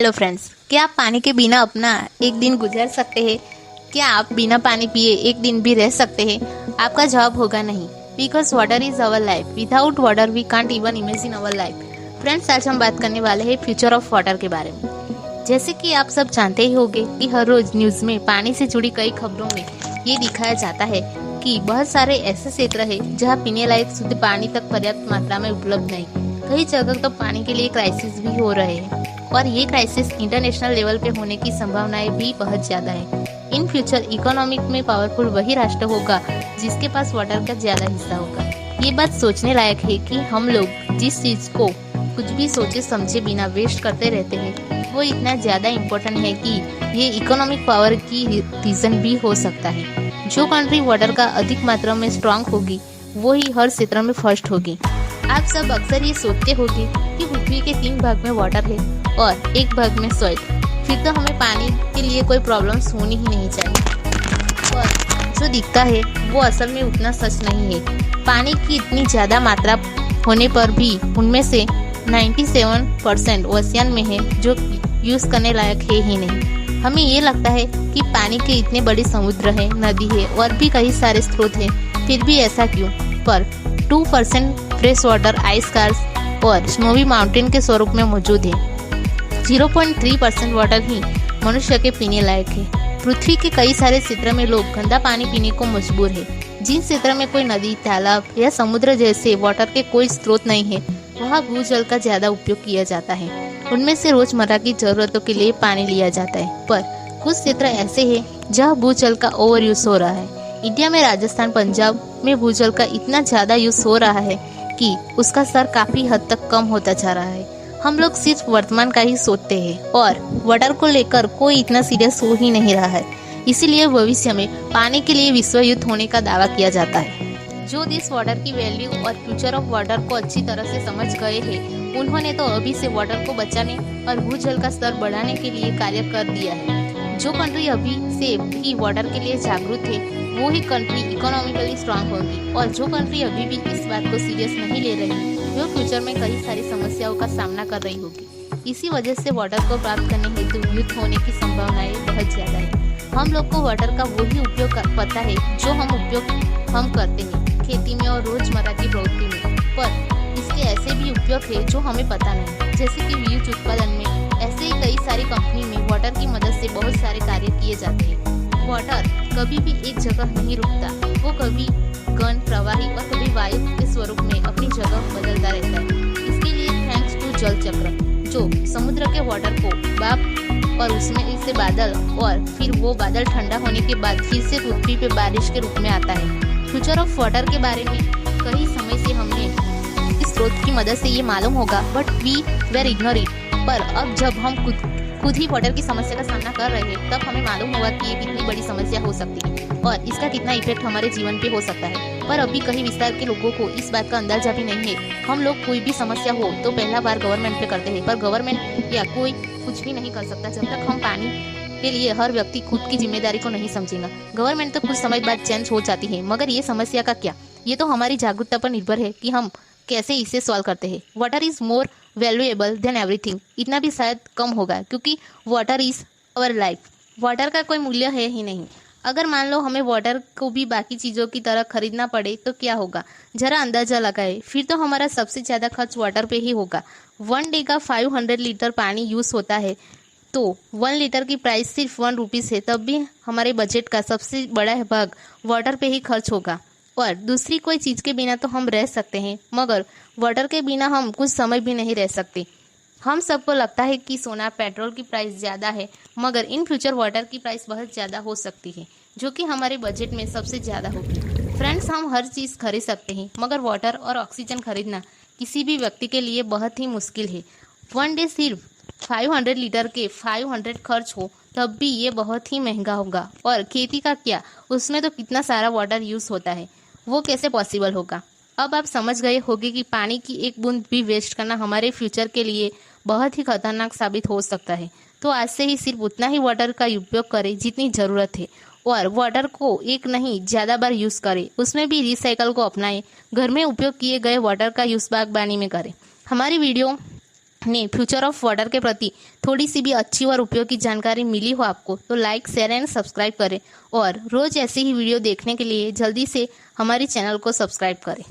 Hello friends, क्या आप पानी के बिना अपना एक दिन गुजार सकते हैं? क्या आप बिना पानी पिए एक दिन भी रह सकते हैं? आपका जवाब होगा नहीं, because water is our life. Without water we can't even imagine our life. Friends, आज हम बात करने वाले हैं फ्यूचर ऑफ वाटर के बारे में। जैसे कि आप सब जानते ही होंगे कि हर रोज न्यूज में पानी से जुड़ी कई खबरों में ये दिखाया जाता है कि बहुत सारे ऐसे क्षेत्र है जहाँ पीने लायक शुद्ध पानी तक पर्याप्त मात्रा में उपलब्ध नहीं। कई जगह तो पानी के लिए क्राइसिस भी हो रहे हैं और ये क्राइसिस इंटरनेशनल लेवल पे होने की संभावनाएं भी बहुत ज्यादा है। इन फ्यूचर इकोनॉमिक में पावरफुल वही राष्ट्र होगा जिसके पास वाटर का ज्यादा हिस्सा होगा। ये बात सोचने लायक है कि हम लोग जिस चीज को कुछ भी सोचे समझे बिना वेस्ट करते रहते हैं वो इतना ज्यादा इम्पोर्टेंट है कि ये इकोनॉमिक पावर की रीजन भी हो सकता है। जो कंट्री वाटर का अधिक मात्रा में स्ट्रांग होगी वो ही हर क्षेत्र में फर्स्ट होगी। आप सब अक्सर ये सोचते होंगे कि पृथ्वी के 3 भाग में वाटर है और 1 भाग में सॉइल, फिर तो हमें पानी के लिए कोई प्रॉब्लम्स होनी ही नहीं चाहिए। और जो दिखता है वो असल में उतना सच नहीं है। पानी की इतनी ज़्यादा मात्रा होने पर भी उनमें से 97% ओशियन में है जो यूज़ करने लायक है ही नहीं। हमें ये लगता है कि पानी के इतने बड़े समुद्र है, नदी है और भी कई सारे स्रोत हैं, फिर भी ऐसा क्यों? पर 2% फ्रेश वाटर आइस कार्स और स्नोवी माउंटेन के स्वरूप में मौजूद है। 0.3% वाटर ही मनुष्य के पीने लायक है। पृथ्वी के कई सारे क्षेत्र में लोग गंदा पानी पीने को मजबूर है। जिन क्षेत्र में कोई नदी, तालाब या समुद्र जैसे वाटर के कोई स्रोत नहीं है वहाँ भूजल का ज्यादा उपयोग किया जाता है। उनमें से रोजमर्रा की जरूरतों के लिए पानी लिया जाता है। पर कुछ क्षेत्र ऐसे हैं जहाँ भूजल का ओवर यूज हो रहा है। इंडिया में राजस्थान, पंजाब में भूजल का इतना ज्यादा यूज हो रहा है कि उसका स्तर काफी हद तक कम होता जा रहा है। हम लोग सिर्फ वर्तमान का ही सोचते हैं और वाटर को लेकर कोई इतना सीरियस हो ही नहीं रहा है। इसीलिए भविष्य में पानी के लिए विश्व युद्ध होने का दावा किया जाता है। जो देश वाटर की वैल्यू और फ्यूचर ऑफ वाटर को अच्छी तरह से समझ गए हैं उन्होंने तो अभी से वाटर को बचाने और भूजल का स्तर बढ़ाने के लिए कार्य कर दिया है। जो कंट्री अभी से भी वाटर के लिए जागरूक है वो ही कंट्री इकोनॉमिकली स्ट्रांग होगी और जो कंट्री अभी भी इस बात को सीरियस नहीं ले रही वो फ्यूचर में कई सारी समस्याओं का सामना कर रही होगी। इसी वजह से वाटर को प्राप्त करने हेतु युद्ध होने की संभावनाएं बहुत ज्यादा है। हम लोग को वाटर का वही उपयोग पता है जो हम करते हैं खेती में और रोजमर्रा की प्रवृत्ति में, पर इसके ऐसे भी उपयोग है जो हमें पता नहीं। जैसे कि विद्युत उत्पादन में ऐसे ही कई सारी कंपनी में वाटर की मदद से बहुत सारे कार्य किए जाते हैं। वाटर कभी भी एक जगह नहीं रुकता, वो कभी गन, प्रवाही और कभी वायु के स्वरूप में अपनी जगह बदलता रहता है। इसके लिए थैंक्स टू जल चक्र जो समुद्र के वाटर को भाप और उसमें से बादल और फिर वो बादल ठंडा होने के बाद फिर से पृथ्वी पे बारिश के रूप में आता है। फ्यूचर ऑफ वाटर के बारे में कई समय से हमने इस स्रोत की मदद से ये मालूम होगा, but we were ignore it. पर अब जब हम खुद ही वाटर की समस्या का सामना कर रहे हैं तब हमें मालूम होगा कि ये कितनी बड़ी समस्या हो सकती है और इसका कितना इफेक्ट हमारे जीवन पे हो सकता है। पर अभी कई विस्तार के लोगों को इस बात का अंदाजा भी नहीं है। हम लोग कोई भी समस्या हो तो पहला बार गवर्नमेंट पे करते हैं, पर गवर्नमेंट या कोई कुछ भी नहीं कर सकता जब तक हम पानी के लिए हर व्यक्ति खुद की जिम्मेदारी को नहीं समझेगा। गवर्नमेंट तो कुछ समय बाद चेंज हो जाती है, मगर ये समस्या का क्या, ये तो हमारी जागरूकता पर निर्भर है कि हम कैसे इसे सॉल्व करते हैं। Water is more valuable then everything, इतना भी शायद कम होगा क्योंकि water is our life. Water का कोई मूल्य है ही नहीं। अगर मान लो हमें वाटर को भी बाकी चीज़ों की तरह खरीदना पड़े तो क्या होगा, जरा अंदाजा लगाए। फिर तो हमारा सबसे ज़्यादा खर्च वाटर पे ही होगा। 1 डे का 500 लीटर पानी यूज़ होता है तो 1 लीटर की प्राइस सिर्फ 1 रुपीज़ है, तब भी हमारे बजट का सबसे बड़ा भाग वाटर पे ही खर्च होगा। और दूसरी कोई चीज़ के बिना तो हम रह सकते हैं, मगर वाटर के बिना हम कुछ समय भी नहीं रह सकते। हम सबको लगता है कि सोना, पेट्रोल की प्राइस ज़्यादा है, मगर इन फ्यूचर वाटर की प्राइस बहुत ज़्यादा हो सकती है जो कि हमारे बजट में सबसे ज़्यादा होगी। फ्रेंड्स, हम हर चीज़ खरीद सकते हैं मगर वाटर और ऑक्सीजन खरीदना किसी भी व्यक्ति के लिए बहुत ही मुश्किल है। 1 डे सिर्फ 500 लीटर के 500 खर्च हो तब भी ये बहुत ही महंगा होगा। और खेती का क्या, उसमें तो कितना सारा वाटर यूज़ होता है, वो कैसे पॉसिबल होगा। अब आप समझ गए होंगे कि पानी की एक बूंद भी वेस्ट करना हमारे फ्यूचर के लिए बहुत ही खतरनाक साबित हो सकता है। तो आज से ही सिर्फ उतना ही वाटर का उपयोग करें जितनी ज़रूरत है और वाटर को एक नहीं ज़्यादा बार यूज़ करें। उसमें भी रिसाइकल को अपनाएं। घर में उपयोग किए गए वाटर का यूज़ बागबानी में करें। हमारी वीडियो ने फ्यूचर ऑफ वाटर के प्रति थोड़ी सी भी अच्छी और उपयोगी जानकारी मिली हो आपको तो लाइक, शेयर एंड सब्सक्राइब करें और रोज ऐसी ही वीडियो देखने के लिए जल्दी से हमारी चैनल को सब्सक्राइब करें।